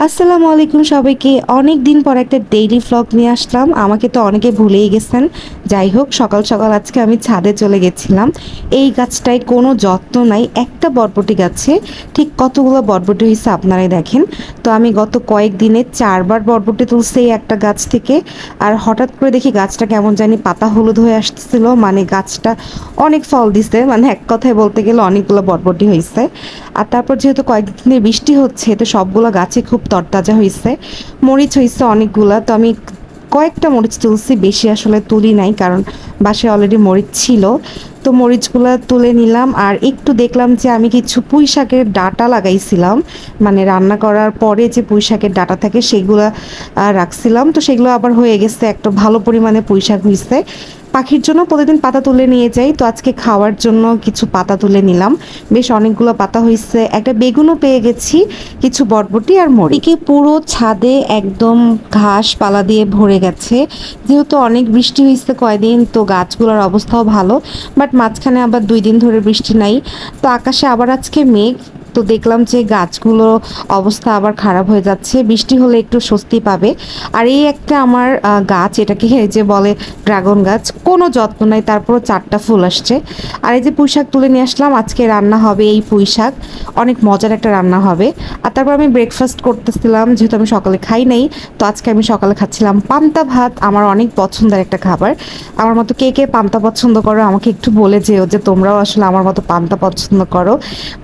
আসসালামু আলাইকুম সবাইকে। অনেক দিন পর একটা ডেইলি ভ্লগ নিয়ে আসলাম। আমাকে তো অনেকে ভুলেই গেছেন। যাই হোক, সকাল সকাল আজকে আমি ছাদে চলে গেছিলাম। এই গাছটায় কোনো যত্ন নাই, একটা বরবটি গাছে ঠিক কতগুলো বরবটি হয়েছে আপনারাই দেখেন। তো আমি গত কয়েকদিনে 4বার বরবটি তুলছি এই একটা গাছ থেকে। আর হঠাৎ করে দেখি গাছটা কেমন জানি পাতা হলুদ হয়ে আসছিল, মানে গাছটা অনেক ফল দিছে, মানে এক কথায় বলতে গেলে অনেকগুলো বরবটি হয়েছে। আর তারপর যেহেতু কয়েকদিনে বৃষ্টি হচ্ছে, তো সবগুলো গাছে খুব তরতাজা হয়েছে। মরিচ হয়েছে অনেকগুলা, তো আমি কয়েকটা মরিচ তুলছি, বেশি আসলে তুলি নাই, কারণ বাসায় অলরেডি মরিচ ছিল। তো মরিচগুলো তুলে নিলাম। আর একটু দেখলাম যে আমি কিছু পুঁই শাকের ডাঁটা লাগাইছিলাম, মানে রান্না করার পরে যে পুঁই শাকের ডাঁটা থাকে সেগুলো রাখছিলাম। তো সেগুলো আবার হয়ে গেছে, একটা ভালো পরিমাণে পুঁই শাক হয়েছে। পাখির জন্য প্রতিদিন পাতা তুলে নিয়ে যাই, তো আজকে খাওয়ার জন্য কিছু পাতা তুলে নিলাম। বেশ অনেকগুলো পাতা হয়েছে, একটা বেগুনও পেয়ে গেছি, কিছু বরবটি আর মরিচ। এদিকে পুরো ছাদে একদম ঘাস পালা দিয়ে ভরে গেছে। যেহেতু অনেক বৃষ্টি হয়েছে কয়দিন, তো গাছগুলোর অবস্থাও ভালো। বাট মাঝখানে আবার 2 দিন ধরে বৃষ্টি নাই। তো আকাশে আবার আজকে মেঘ। তো দেখলাম যে গাছগুলো অবস্থা আবার খারাপ হয়ে যাচ্ছে, বৃষ্টি হলে একটু স্বস্তি পাবে। আর এই একটা আমার গাছ, এটাকে যে বলে ড্রাগন গাছ, কোনো যত্ন নাই, তারপরও 4টা ফুল আসছে। আর এই যে পুঁই শাক তুলে নিয়ে আসলাম, আজকে রান্না হবে এই পুঁই শাক, অনেক মজার একটা রান্না হবে। আর তারপর আমি ব্রেকফাস্ট করতেছিলাম, যেহেতু আমি সকালে খাই নাই। তো আজকে আমি সকালে খাচ্ছিলাম পান্তা ভাত, আমার অনেক পছন্দের একটা খাবার। আমার মতো কে কে পান্তা পছন্দ করো আমাকে একটু বলে যেও, যে তোমরাও আসলে আমার মতো পান্তা পছন্দ করো।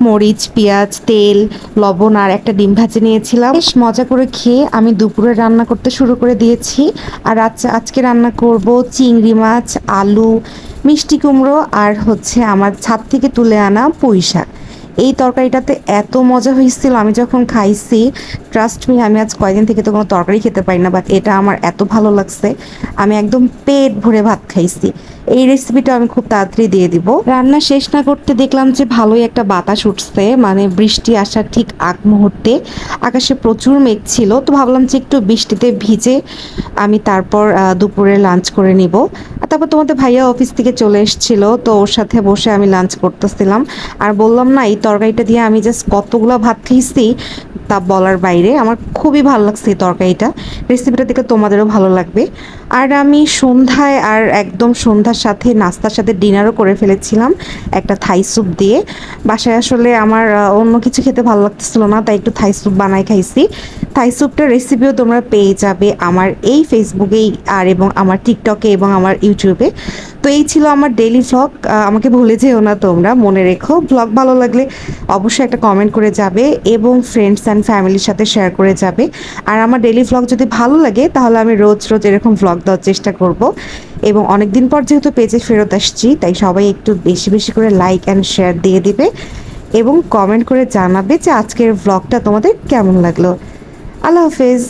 মরিচ, পেঁয়াজ, তেল, লবণ আর একটা ডিম ভাজি নিয়েছিলাম। বেশ মজা করে খেয়ে আমি দুপুরে রান্না করতে শুরু করে দিয়েছি। আর আজকে রান্না করব চিংড়ি মাছ, আলু, মিষ্টি কুমড়ো আর হচ্ছে আমার ছাদ থেকে তুলে আনা পুঁই শাক। এই তরকারিটাতে এত মজা হয়েছিল, আমি যখন খাইছি, ট্রাস্ট মি, আমি আজ কয়েকদিন থেকে তো কোনো তরকারি খেতে পারি না, বাট এটা আমার এত ভালো লাগছে, আমি একদম পেট ভরে ভাত খাইছি। এই রেসিপিটা আমি খুব তাড়াতাড়ি দিয়ে দিব। রান্না শেষ না করতে দেখলাম যে ভালোই একটা বাতাস উঠছে, মানে বৃষ্টি আসার ঠিক আগ মুহূর্তে। আকাশে প্রচুর মেঘ ছিল, তো ভাবলাম যে একটু বৃষ্টিতে ভিজে আমি তারপর দুপুরে লাঞ্চ করে নিব। আর তারপর তোমাদের ভাইয়া অফিস থেকে চলে এসেছিল, তো ওর সাথে বসে আমি লাঞ্চ করতেছিলাম। আর বললাম না, এই তরকারিটা দিয়ে আমি জাস্ট কতগুলো ভাত খেয়েছি তা বলার বাইরে। আমার খুবই ভালো লাগছে এই তরকারিটা। রেসিপিটা দেখে তোমাদেরও ভালো লাগবে। আর আমি সন্ধ্যায়, আর একদম সন্ধ্যার সাথে নাস্তার সাথে ডিনারও করে ফেলেছিলাম একটা থাই স্যুপ দিয়ে। বাসায় আসলে আমার অন্য কিছু খেতে ভালো লাগতেছিল না, তাই একটু থাই স্যুপ বানাই খাইছি। থাই স্যুপটার রেসিপিও তোমরা পেয়ে যাবে আমার এই ফেসবুকেই, আর এবং আমার টিকটকে এবং আমার ইউটিউবে। তো এই ছিল আমার ডেইলি ভ্লগ। আমাকে ভুলে যেও না তোমরা, মনে রেখো। ভ্লগ ভালো লাগলে অবশ্যই একটা কমেন্ট করে যাবে এবং ফ্রেন্ডস অ্যান্ড ফ্যামিলির সাথে শেয়ার করে যাবে। আর আমার ডেইলি ভ্লগ যদি ভালো লাগে, তাহলে আমি রোজ রোজ এরকম ভ্লগ দেওয়ার চেষ্টা করব। এবং অনেক দিন পর যেহেতু পেজে ফেরত আসছি, তাই সবাই একটু বেশি বেশি করে লাইক অ্যান্ড শেয়ার দিয়ে দিবে এবং কমেন্ট করে জানাবে যে আজকের ভ্লগটা তোমাদের কেমন লাগলো। আল্লাহ হাফেজ।